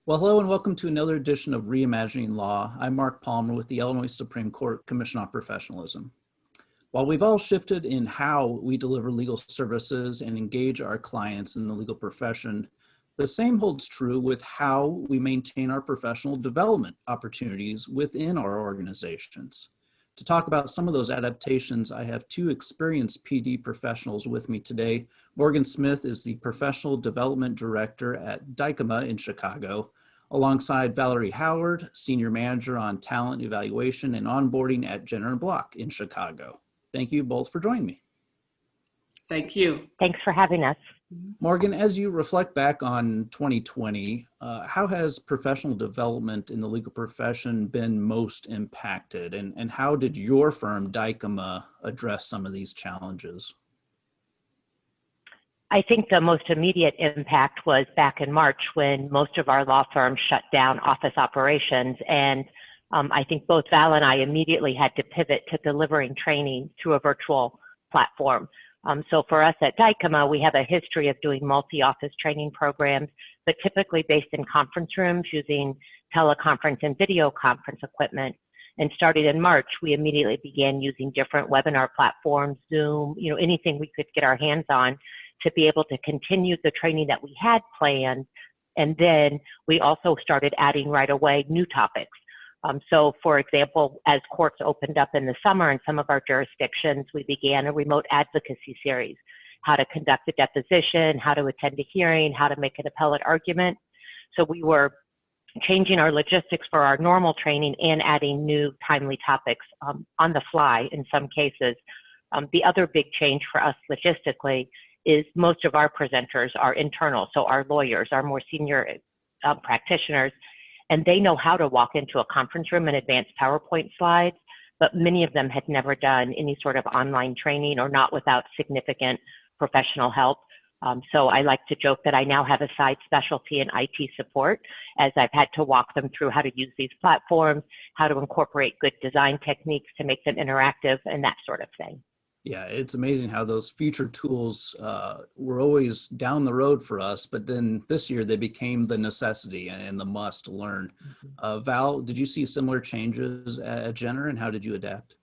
Well, hello and welcome to another edition of Reimagining Law. I'm Mark Palmer with the Illinois Supreme Court Commission on Professionalism. While we've all shifted in how we deliver legal services and engage our clients in the legal profession, the same holds true with how we maintain our professional development opportunities within our organizations. To talk about some of those adaptations, I have two experienced PD professionals with me today. Morgan Smith is the Professional Development Director at Dykema in Chicago, alongside Valarie Howard, Senior Manager on Talent Evaluation and Onboarding at Jenner & Block in Chicago. Thank you both for joining me. Thank you. Thanks for having us. Morgan, as you reflect back on 2020, how has professional development in the legal profession been most impacted? And how did your firm, Dykema, address some of these challenges? I think the most immediate impact was back in March when most of our law firms shut down office operations. And I think both Val and I immediately had to pivot to delivering training through a virtual platform. So for us at Dykema, we have a history of doing multi-office training programs, but typically based in conference rooms using teleconference and video conference equipment. And starting in March, we immediately began using different webinar platforms, Zoom, anything we could get our hands on to be able to continue the training that we had planned. And then we also started adding right away new topics. So for example, as courts opened up in the summer in some of our jurisdictions, we began a remote advocacy series, how to conduct a deposition, how to attend a hearing, how to make an appellate argument. So we were changing our logistics for our normal training and adding new timely topics on the fly in some cases. The other big change for us logistically is most of our presenters are internal, so our lawyers, our more senior practitioners, and they know how to walk into a conference room and advance PowerPoint slides, but many of them had never done any sort of online training or not without significant professional help. So I like to joke that I now have a side specialty in IT support, as I've had to walk them through how to use these platforms, how to incorporate good design techniques to make them interactive, and that sort of thing. Yeah, it's amazing how those future tools were always down the road for us, but then this year they became the necessity and the must learn. Val, did you see similar changes at Jenner, and how did you adapt?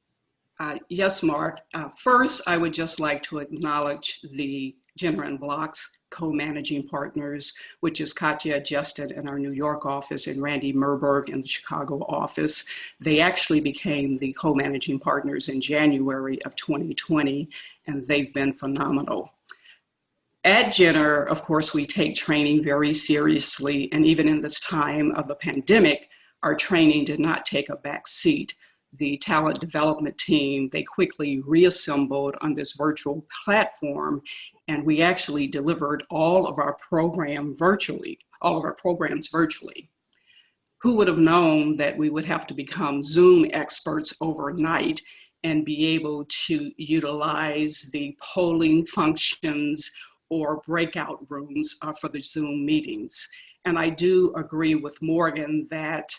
Yes, Mark. First, I would just like to acknowledge the Jenner & Block's co-managing partners, which is Katya Justin in our New York office and Randy Merberg in the Chicago office. They actually became the co-managing partners in January of 2020, and they've been phenomenal. At Jenner, of course, we take training very seriously, and even in this time of the pandemic, our training did not take a back seat. The talent development team, they quickly reassembled on this virtual platform, and we actually delivered all of our programs virtually. Who would have known that we would have to become Zoom experts overnight and be able to utilize the polling functions or breakout rooms for the Zoom meetings? And I do agree with Morgan that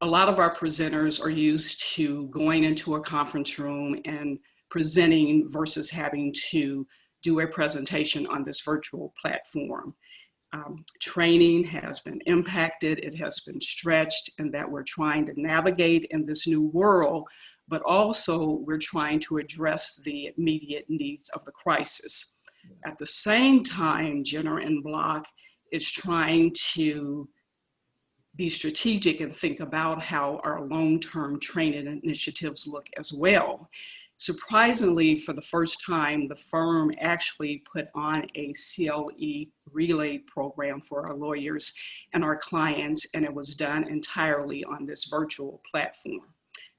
a lot of our presenters are used to going into a conference room and presenting versus having to do a presentation on this virtual platform. Training has been impacted, it has been stretched, and that we're trying to navigate in this new world, but also we're trying to address the immediate needs of the crisis. At the same time, Jenner & Block is trying to be strategic and think about how our long-term training initiatives look as well. Surprisingly, for the first time, the firm actually put on a CLE relay program for our lawyers and our clients, and it was done entirely on this virtual platform.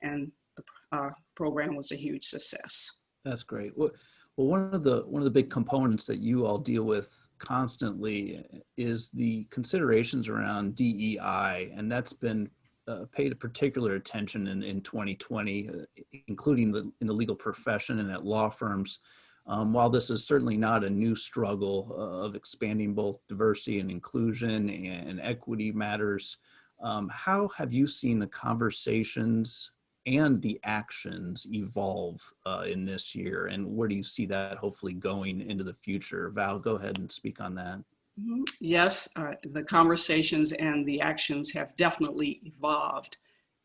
And the program was a huge success. That's great. Well, one of the big components that you all deal with constantly is the considerations around DEI, and that's been paid particular attention in 2020, including in the legal profession and at law firms. While this is certainly not a new struggle of expanding both diversity and inclusion and equity matters, how have you seen the conversations and the actions evolve in this year, and where do you see that hopefully going into the future? Val, go ahead and speak on that. Yes, the conversations and the actions have definitely evolved.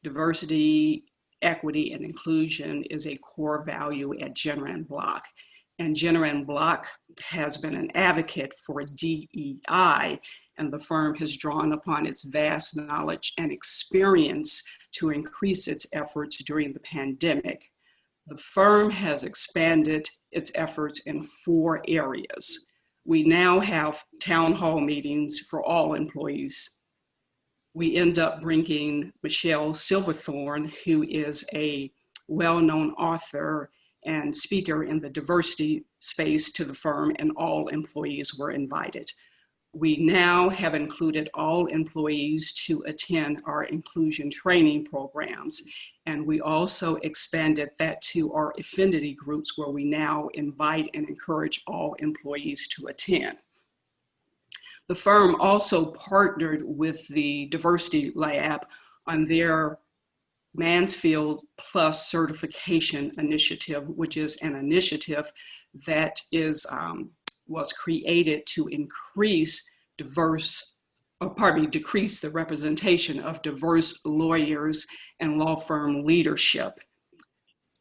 Diversity, equity, and inclusion is a core value at Jenner and Block. And Jenner and Block has been an advocate for DEI, and the firm has drawn upon its vast knowledge and experience to increase its efforts during the pandemic. The firm has expanded its efforts in 4 areas. We now have town hall meetings for all employees. We end up bringing Michelle Silverthorne, who is a well-known author and speaker in the diversity space, to the firm, and all employees were invited. We now have included all employees to attend our inclusion training programs. And we also expanded that to our affinity groups, where we now invite and encourage all employees to attend. The firm also partnered with the Diversity Lab on their Mansfield Plus certification initiative, which is an initiative that was created to decrease the representation of diverse lawyers and law firm leadership.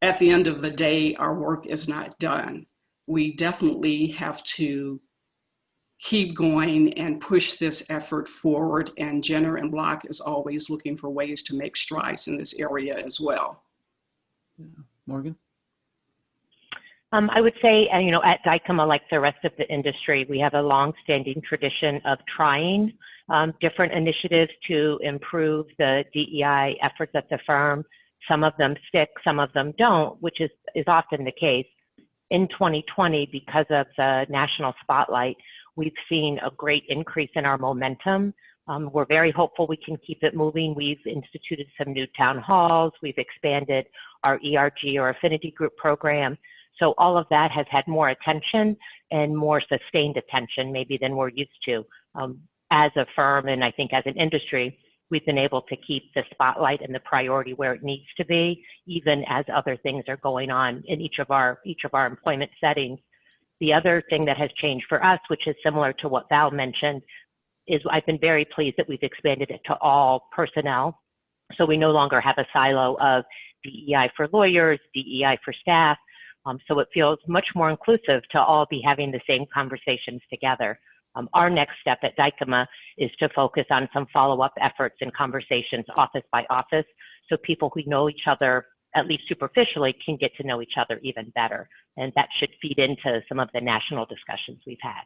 At the end of the day, our work is not done. We definitely have to keep going and push this effort forward, and Jenner and Block is always looking for ways to make strides in this area as well. Yeah. Morgan? I would say, at Dykema, like the rest of the industry, we have a long-standing tradition of trying different initiatives to improve the DEI efforts at the firm. Some of them stick, some of them don't, which is often the case. In 2020, because of the national spotlight, we've seen a great increase in our momentum. We're very hopeful we can keep it moving. We've instituted some new town halls. We've expanded our ERG, or affinity group program. So all of that has had more attention and more sustained attention maybe than we're used to. As a firm, and I think as an industry, we've been able to keep the spotlight and the priority where it needs to be, even as other things are going on in each of our employment settings. The other thing that has changed for us, which is similar to what Val mentioned, is I've been very pleased that we've expanded it to all personnel. So we no longer have a silo of DEI for lawyers, DEI for staff. So it feels much more inclusive to all be having the same conversations together. Our next step at Dykema is to focus on some follow-up efforts and conversations office by office, so people who know each other, at least superficially, can get to know each other even better. And that should feed into some of the national discussions we've had.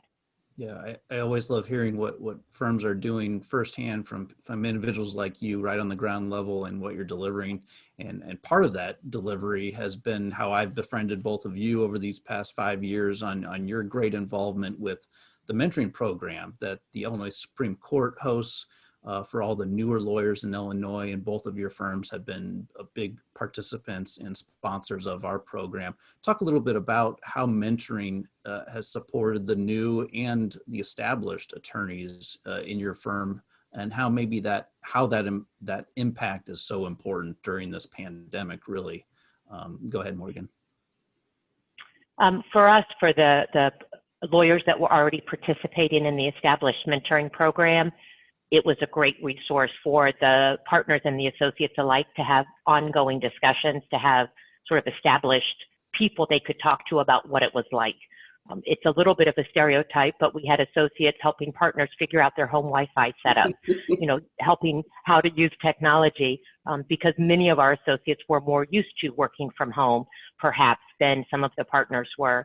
Yeah, I always love hearing what firms are doing firsthand from individuals like you, right on the ground level, and what you're delivering. And part of that delivery has been how I've befriended both of you over these past 5 years on your great involvement with the mentoring program that the Illinois Supreme Court hosts for all the newer lawyers in Illinois, and both of your firms have been big participants and sponsors of our program. Talk a little bit about how mentoring has supported the new and the established attorneys in your firm, and how maybe that impact is so important during this pandemic, really. Go ahead, Morgan. For us, for the lawyers that were already participating in the established mentoring program, it was a great resource for the partners and the associates alike to have ongoing discussions, to have sort of established people they could talk to about what it was like. It's a little bit of a stereotype, but we had associates helping partners figure out their home Wi-Fi setup, helping how to use technology, because many of our associates were more used to working from home, perhaps, than some of the partners were.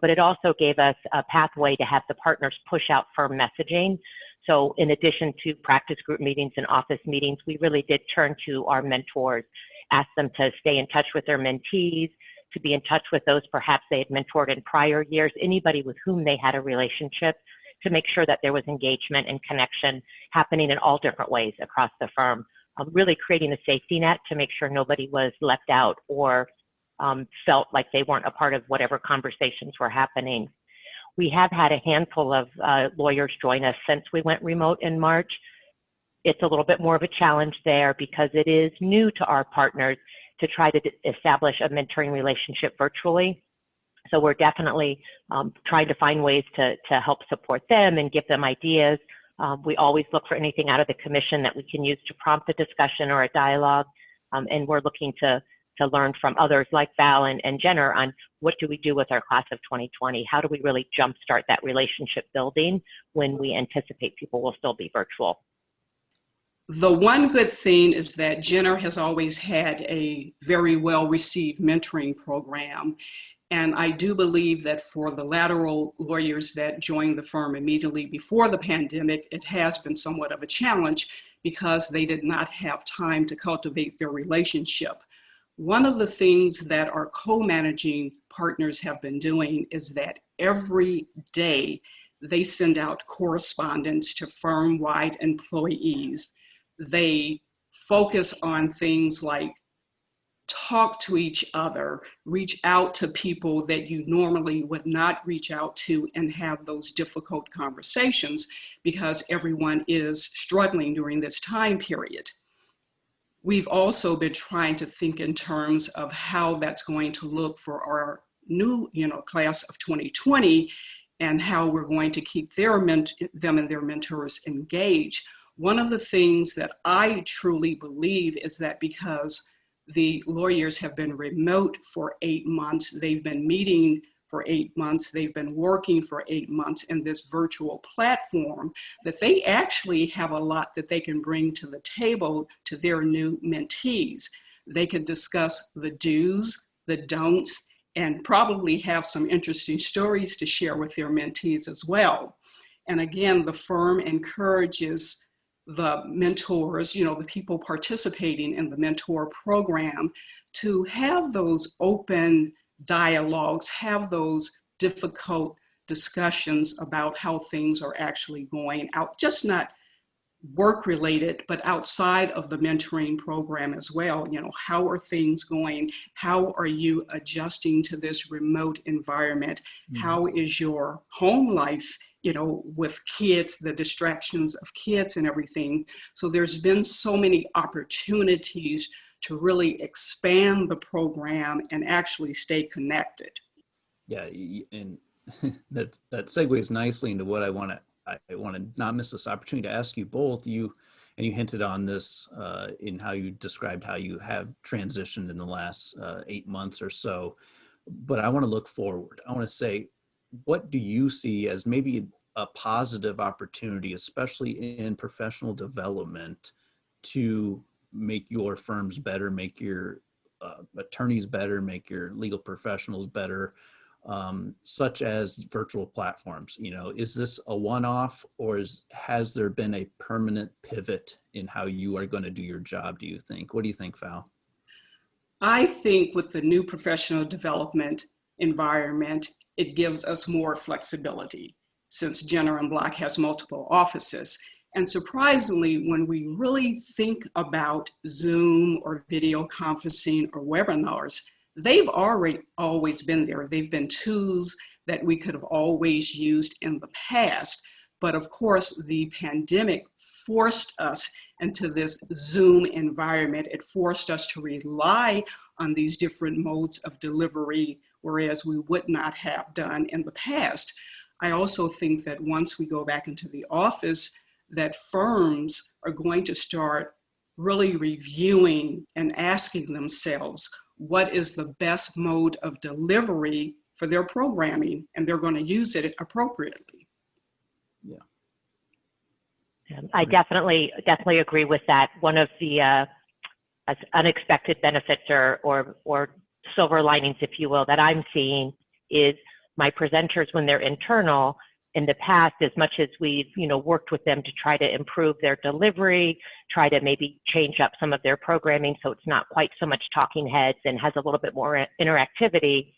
But it also gave us a pathway to have the partners push out firm messaging. So in addition to practice group meetings and office meetings, we really did turn to our mentors, ask them to stay in touch with their mentees, to be in touch with those perhaps they had mentored in prior years, anybody with whom they had a relationship, to make sure that there was engagement and connection happening in all different ways across the firm, really creating a safety net to make sure nobody was left out or felt like they weren't a part of whatever conversations were happening. We have had a handful of lawyers join us since we went remote in March. It's a little bit more of a challenge there because it is new to our partners to try to establish a mentoring relationship virtually. So we're definitely trying to find ways to help support them and give them ideas. We always look for anything out of the commission that we can use to prompt a discussion or a dialogue. And we're looking to learn from others like Val and Jenner on what do we do with our class of 2020? How do we really jumpstart that relationship building when we anticipate people will still be virtual? The one good thing is that Jenner has always had a very well-received mentoring program. And I do believe that for the lateral lawyers that joined the firm immediately before the pandemic, it has been somewhat of a challenge because they did not have time to cultivate their relationship. One of the things that our co-managing partners have been doing is that every day they send out correspondence to firm-wide employees. They focus on things like talk to each other, reach out to people that you normally would not reach out to and have those difficult conversations because everyone is struggling during this time period. We've also been trying to think in terms of how that's going to look for our new, class of 2020 and how we're going to keep them and their mentors engaged. One of the things that I truly believe is that because the lawyers have been remote for 8 months, they've been meeting for 8 months, they've been working for 8 months in this virtual platform, that they actually have a lot that they can bring to the table to their new mentees. They can discuss the do's, the don'ts, and probably have some interesting stories to share with their mentees as well. And again, the firm encourages the mentors, the people participating in the mentor program to have those open dialogues, have those difficult discussions about how things are actually going out, just not work related, but outside of the mentoring program as well. How are things going? How are you adjusting to this remote environment? How is your home life, with kids, the distractions of kids and everything? So there's been so many opportunities to really expand the program and actually stay connected. Yeah, and that segues nicely into what I want to not miss this opportunity to ask you both. You hinted on this in how you described how you have transitioned in the last 8 months or so, but I want to look forward. I want to say, what do you see as maybe a positive opportunity, especially in professional development, to make your firms better, make your attorneys better, make your legal professionals better, such as virtual platforms? Is this a one-off, or has there been a permanent pivot in how you are going to do your job, do you think? What do you think, Val? I think with the new professional development environment, it gives us more flexibility since Jenner & Block has multiple offices. And surprisingly, when we really think about Zoom or video conferencing or webinars, they've always been there. They've been tools that we could have always used in the past. But of course, the pandemic forced us into this Zoom environment. It forced us to rely on these different modes of delivery, whereas we would not have done in the past. I also think that once we go back into the office, that firms are going to start really reviewing and asking themselves, what is the best mode of delivery for their programming, and they're going to use it appropriately. Yeah. I definitely agree with that. One of the unexpected benefits or silver linings, if you will, that I'm seeing is my presenters, when they're internal, in the past, as much as we've worked with them to try to improve their delivery, try to maybe change up some of their programming so it's not quite so much talking heads and has a little bit more interactivity,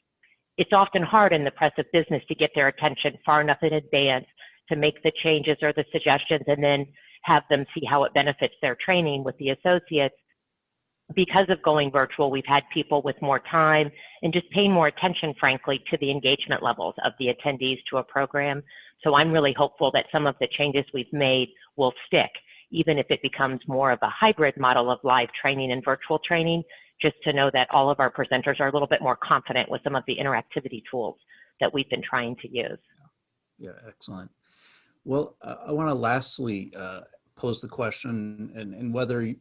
it's often hard in the press of business to get their attention far enough in advance to make the changes or the suggestions and then have them see how it benefits their training with the associates. Because of going virtual, we've had people with more time and just paying more attention, frankly, to the engagement levels of the attendees to a program. So I'm really hopeful that some of the changes we've made will stick, even if it becomes more of a hybrid model of live training and virtual training, just to know that all of our presenters are a little bit more confident with some of the interactivity tools that we've been trying to use. Yeah, excellent. Well, I want to lastly pose the question, and whether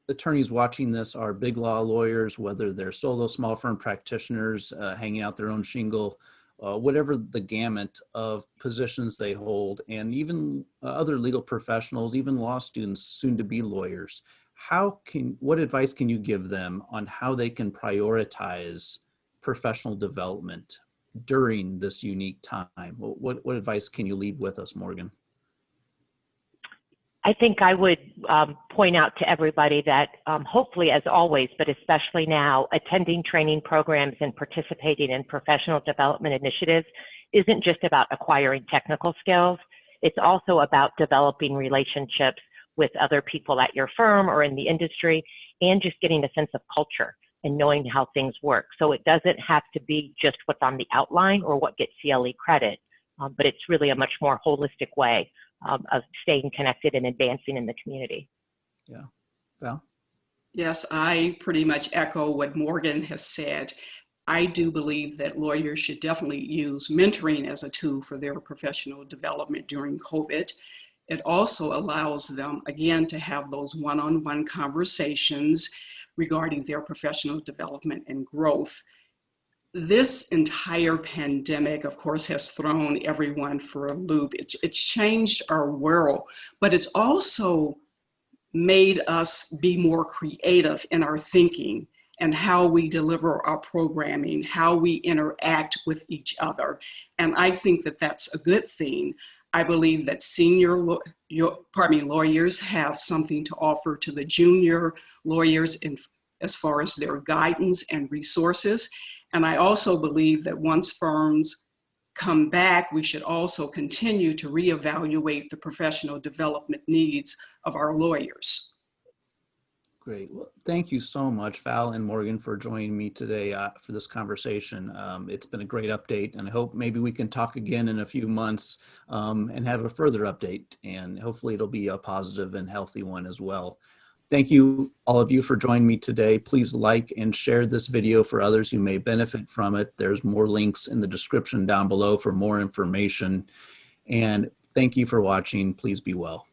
attorneys watching this are big law lawyers, whether they're solo small firm practitioners hanging out their own shingle, whatever the gamut of positions they hold, and even other legal professionals, even law students, soon to be lawyers, what advice can you give them on how they can prioritize professional development during this unique time? What advice can you leave with us, Morgan? I think I would point out to everybody that hopefully, as always, but especially now, attending training programs and participating in professional development initiatives isn't just about acquiring technical skills. It's also about developing relationships with other people at your firm or in the industry, and just getting a sense of culture and knowing how things work. So it doesn't have to be just what's on the outline or what gets CLE credit, but it's really a much more holistic way of staying connected and advancing in the community. Yeah. Val? Yes, I pretty much echo what Morgan has said. I do believe that lawyers should definitely use mentoring as a tool for their professional development during COVID. It also allows them, again, to have those one-on-one conversations regarding their professional development and growth. This entire pandemic, of course, has thrown everyone for a loop. It's changed our world, but it's also made us be more creative in our thinking and how we deliver our programming, how we interact with each other. And I think that that's a good thing. I believe that lawyers have something to offer to the junior lawyers as far as their guidance and resources. And I also believe that once firms come back, we should also continue to reevaluate the professional development needs of our lawyers. Great. Well, thank you so much, Val and Morgan, for joining me today for this conversation. It's been a great update, and I hope maybe we can talk again in a few months and have a further update, and hopefully it'll be a positive and healthy one as well. Thank you, all of you, for joining me today. Please like and share this video for others who may benefit from it. There's more links in the description down below for more information. And thank you for watching. Please be well.